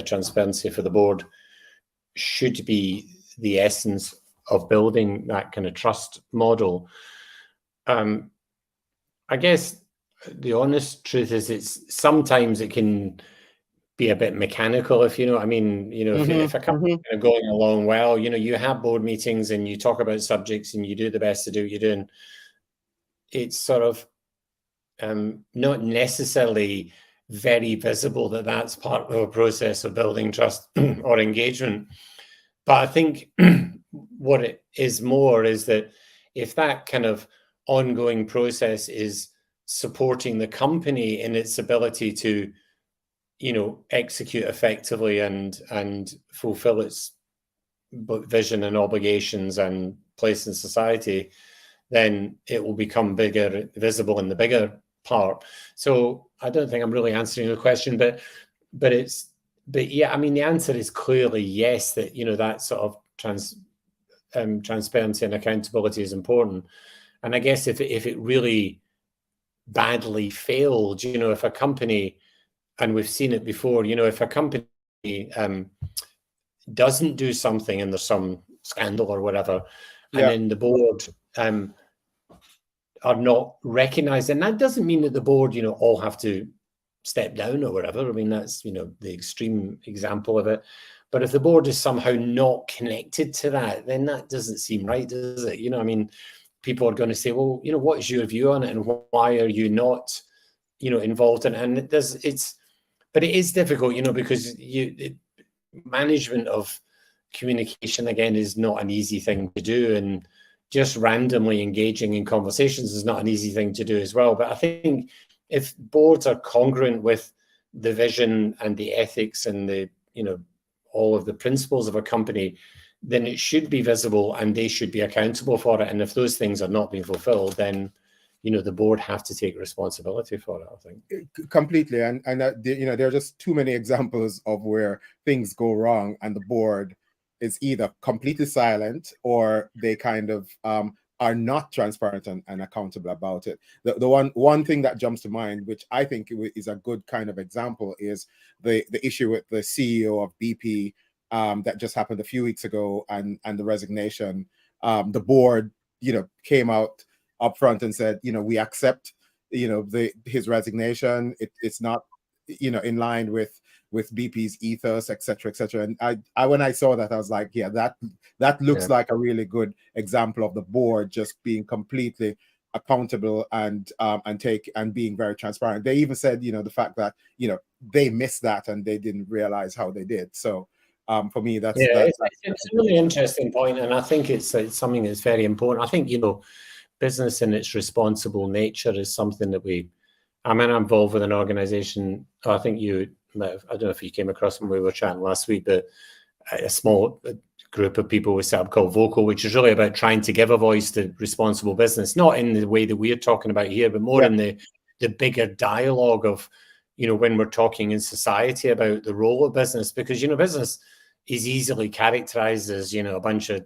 S1: transparency for the board should be the essence of building that kind of trust model. I guess the honest truth is sometimes it can be a bit mechanical, if you know what I mean. You know, if a company is going along well, you know, you have board meetings and you talk about subjects and you do the best to do what you're doing. It's sort of not necessarily very visible that that's part of a process of building trust or engagement. But I think what it is more is that if that kind of ongoing process is supporting the company in its ability to, you know, execute effectively and fulfill its vision and obligations and place in society, then it will become bigger, visible in the bigger part. So I don't think I'm really answering the question, but yeah, I mean, the answer is clearly yes, that, you know, that sort of transparency and accountability is important. And I guess if it really badly failed, you know, if a company, and we've seen it before, you know, if a company doesn't do something and there's some scandal or whatever, and then the board are not recognized, and that doesn't mean that the board, you know, all have to step down or whatever. I mean, that's, you know, the extreme example of it. But if the board is somehow not connected to that, then that doesn't seem right, does it? You know, I mean, people are going to say, well, you know, what is your view on it, and why are you not, you know, involved in it? And but it is difficult, you know, because management of communication, again, is not an easy thing to do, and just randomly engaging in conversations is not an easy thing to do as well. But I think if boards are congruent with the vision and the ethics and the, you know, all of the principles of a company, then it should be visible and they should be accountable for it. And if those things are not being fulfilled, then, you know, the board have to take responsibility for it, I think.
S2: Completely. And you know, there are just too many examples of where things go wrong and the board is either completely silent or they kind of are not transparent and accountable about it. The one thing that jumps to mind, which I think is a good kind of example, is the issue with the CEO of BP that just happened a few weeks ago, and the resignation. The board, you know, came out up front and said, you know, we accept, you know, his resignation. It's not, you know, in line with BP's ethos, etc., etc. And I when I saw that, I was like, yeah, that looks like a really good example of the board just being completely accountable and being very transparent. They even said, you know, the fact that, you know, they missed that and they didn't realize how they did. So for me, that's
S1: it's a really interesting point, and I think it's something that's very important. I think, you know, business in its responsible nature is something that I'm involved with an organization. I think I don't know if you came across when we were chatting last week, but a small group of people we set up called Vocal, which is really about trying to give a voice to responsible business, not in the way that we're talking about here, but more in the bigger dialogue of, when we're talking in society about the role of business, because, business is easily characterized as, a bunch of,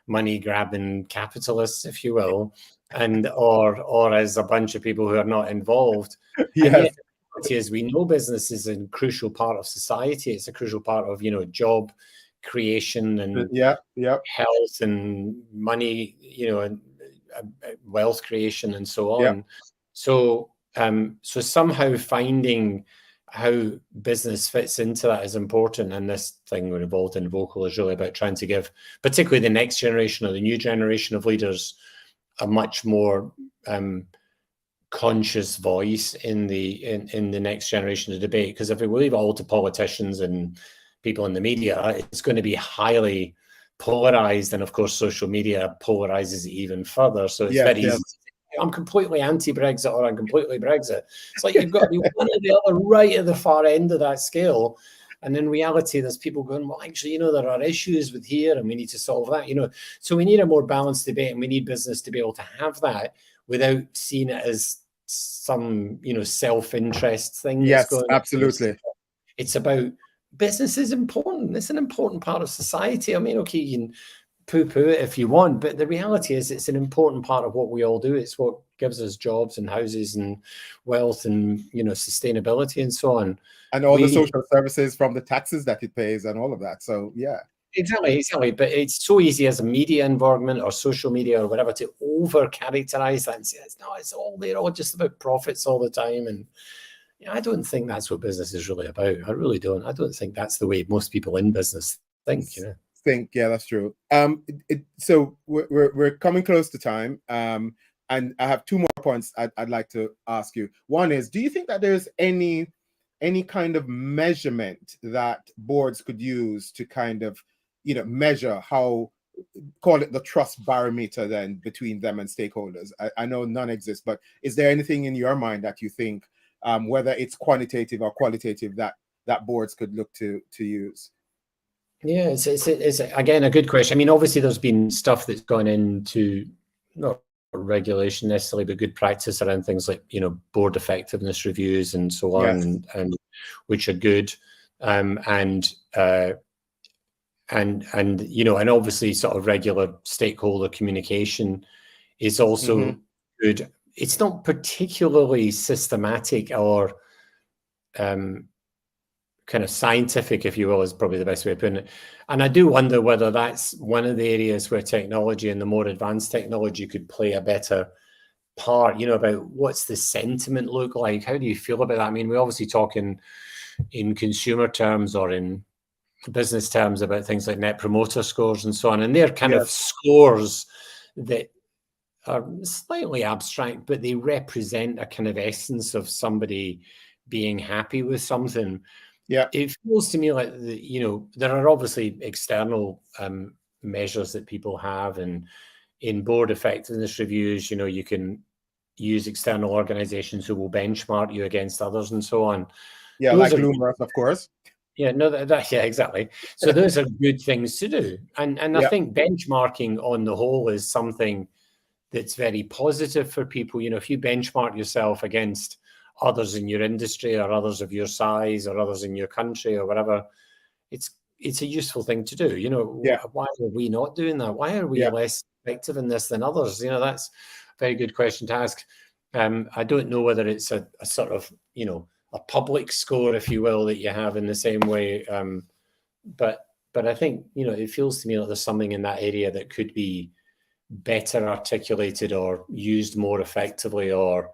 S1: money grabbing capitalists, if you will, and or as a bunch of people who are not involved.
S2: Yes.
S1: And yet, the reality is, we know business is a crucial part of society. It's a crucial part of, job creation and health and money, and wealth creation and so on. So somehow finding how business fits into that is important. And this thing we're involved in, Vocal, is really about trying to give, particularly the next generation or the new generation of leaders, a much more conscious voice in the next generation of debate. Because if we leave it all to politicians and people in the media, it's going to be highly polarized. And of course, social media polarizes it even further. So it's very easy. I'm completely anti-Brexit or I'm completely Brexit. It's like you've got to be one or the other, right at the far end of that scale. And in reality, there's people going, well, actually, there are issues with here and we need to solve that, So we need a more balanced debate, and we need business to be able to have that without seeing it as some, self-interest thing that's going on.
S2: Absolutely.
S1: It's about business is important. It's an important part of society. I mean, okay, you can poo-poo it if you want, but the reality is it's an important part of what we all do. It's what gives us jobs and houses and wealth and, sustainability and so on.
S2: And all the social services from the taxes that it pays and all of that. So, yeah.
S1: Exactly. But it's so easy as a media environment or social media or whatever to over-characterize that and say, no, it's all there, all just about profits all the time. And I don't think that's what business is really about. I really don't. I don't think that's the way most people in business think,
S2: Yeah, that's true. So we're coming close to time, and I have two more points I'd like to ask you. One is, do you think that there's any kind of measurement that boards could use to kind of measure how, call it the trust barometer then between them and stakeholders? I know none exists, but is there anything in your mind that you think, whether it's quantitative or qualitative, that boards could look to use?
S1: Yeah, it's again a good question. I mean, obviously, there's been stuff that's gone into not regulation necessarily, but good practice around things like board effectiveness reviews and so on, and which are good, and obviously sort of regular stakeholder communication is also good. It's not particularly systematic or kind of scientific, if you will, is probably the best way of putting it. And I do wonder whether that's one of the areas where technology and the more advanced technology could play a better part, about what's the sentiment look like? How do you feel about that? I mean, we obviously talk in consumer terms or in business terms about things like net promoter scores and so on. And they're kind of scores that are slightly abstract, but they represent a kind of essence of somebody being happy with something.
S2: Yeah,
S1: it feels to me like there are obviously external measures that people have, and in board effectiveness reviews, you can use external organizations who will benchmark you against others and so on.
S2: Yeah, those like Bloomberg, of course.
S1: Yeah, no, yeah, exactly. So those are good things to do, and I think benchmarking on the whole is something that's very positive for people. If you benchmark yourself against others in your industry or others of your size or others in your country or whatever, it's a useful thing to do. Why are we not doing that? Why are we less effective in this than others? That's a very good question to ask. I don't know whether it's a sort of, a public score, if you will, that you have in the same way. But I think, it feels to me like there's something in that area that could be better articulated or used more effectively, or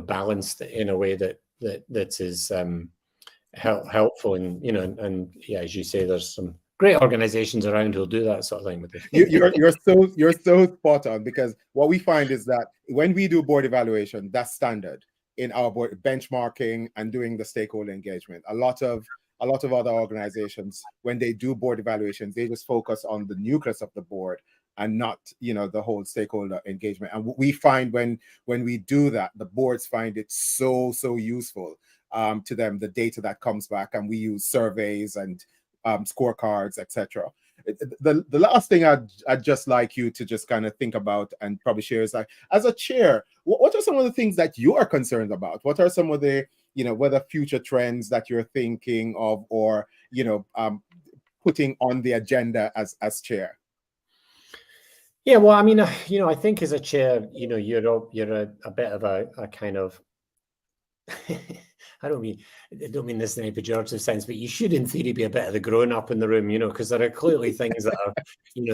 S1: balanced in a way that is helpful. And and as you say, there's some great organizations around who'll do that sort of thing with it.
S2: You're so spot on, because what we find is that when we do board evaluation, that's standard in our board benchmarking and doing the stakeholder engagement. A lot of other organizations, when they do board evaluations, they just focus on the nucleus of the board and not the whole stakeholder engagement. And we find when we do that, the boards find it so useful to them, the data that comes back, and we use surveys and scorecards, etc. the last thing I'd just like you to just kind of think about and probably share is, like, as a chair, what are some of the things that you are concerned about? What are some of the, whether future trends that you're thinking of, or, putting on the agenda as chair?
S1: Yeah, well, I mean, I think as a chair, you're a bit of a kind of I don't mean this in a pejorative sense, but you should, in theory, be a bit of the grown-up in the room, because there are clearly things that are,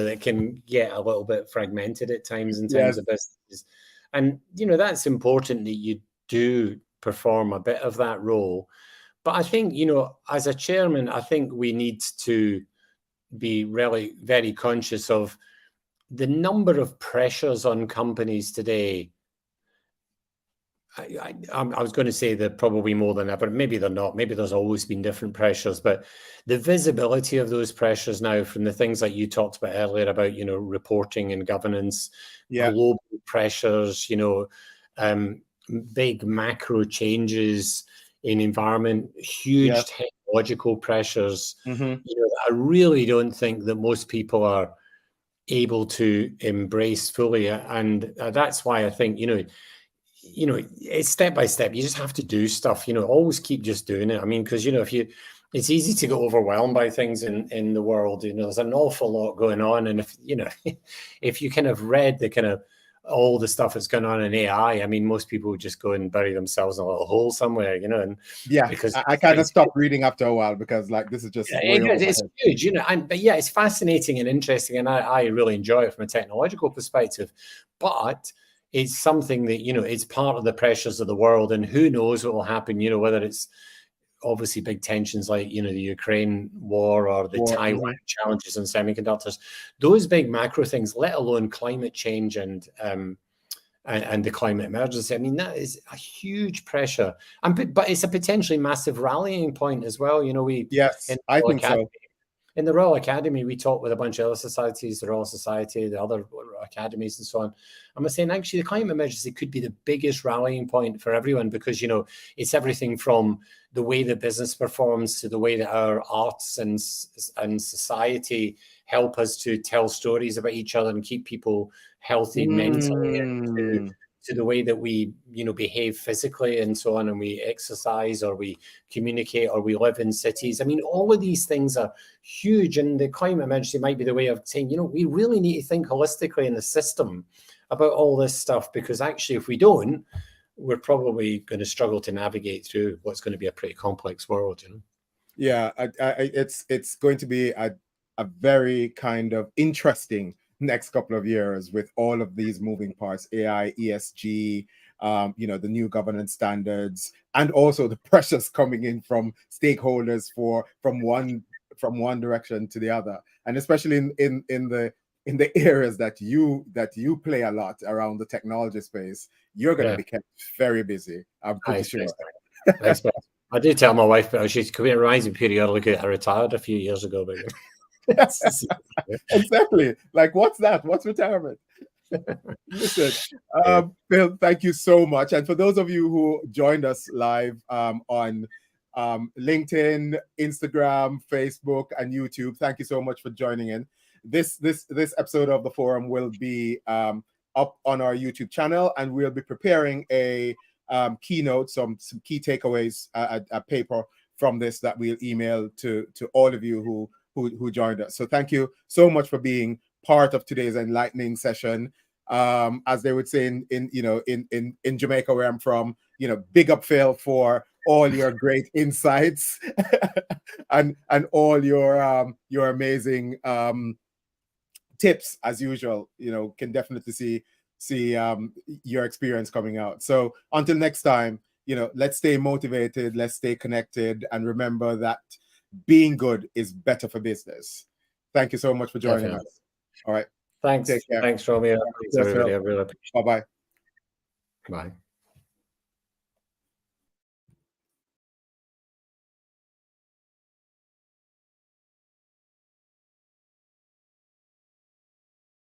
S1: that can get a little bit fragmented at times in terms of businesses. And, that's important that you do perform a bit of that role. But I think, as a chairman, I think we need to be really very conscious of the number of pressures on companies today. I was going to say they're probably more than ever. Maybe they're not. Maybe there's always been different pressures, but the visibility of those pressures now, from the things that you talked about earlier about, reporting and governance, global pressures, big macro changes in environment, huge technological pressures. I really don't think that most people are able to embrace fully, and that's why I think it's step by step. You just have to do stuff, always keep just doing it. I mean, because it's easy to get overwhelmed by things in the world. There's an awful lot going on, and if you kind of read the kind of all the stuff that's going on in AI, I mean, most people would just go and bury themselves in a little hole somewhere, and
S2: because I kind of stopped reading after a while, because, like, this is just
S1: it's huge, but yeah, it's fascinating and interesting, and I really enjoy it from a technological perspective, but it's something that, it's part of the pressures of the world, and who knows what will happen, whether it's obviously big tensions like, the Ukraine war or the Taiwan challenges in semiconductors, those big macro things, let alone climate change and the climate emergency. I mean, that is a huge pressure, but it's a potentially massive rallying point as well.
S2: I think so.
S1: In the Royal Academy, we talked with a bunch of other societies, the Royal Society, the other academies and so on. And we're saying, actually, the climate emergency could be the biggest rallying point for everyone, because, it's everything from the way that business performs to the way that our arts and society help us to tell stories about each other and keep people healthy mentally, and to the way that we, behave physically and so on, and we exercise, or we communicate, or we live in cities. I mean, all of these things are huge, and the climate emergency might be the way of saying, we really need to think holistically in the system about all this stuff, because actually, if we don't, we're probably going to struggle to navigate through what's going to be a pretty complex world,
S2: Yeah, it's going to be a very kind of interesting next couple of years, with all of these moving parts: AI, ESG, the new governance standards, and also the pressures coming in from stakeholders from one direction to the other, and especially in the areas that you play a lot around the technology space, you're going to be kept very busy. I'm pretty sure.
S1: Thanks, I do tell my wife, but she's coming reminds me periodically I retired a few years ago. But
S2: exactly. Like, what's that? What's retirement? Listen, Phil, thank you so much. And for those of you who joined us live on LinkedIn, Instagram, Facebook, and YouTube, thank you so much for joining in. This episode of the forum will be up on our YouTube channel, and we'll be preparing a keynote, some key takeaways, a paper from this that we'll email to all of you who joined us. So thank you so much for being part of today's enlightening session. As they would say in Jamaica, where I'm from, big up Phil for all your great insights and all your amazing tips, as usual. Can definitely see your experience coming out. So until next time, let's stay motivated, let's stay connected, and remember that being good is better for business. Thank you so much for joining us. All right.
S1: Thanks.
S2: Take care.
S1: Thanks, Romeo. Thanks, everybody. I really appreciate it.
S2: Bye-bye.
S1: Bye.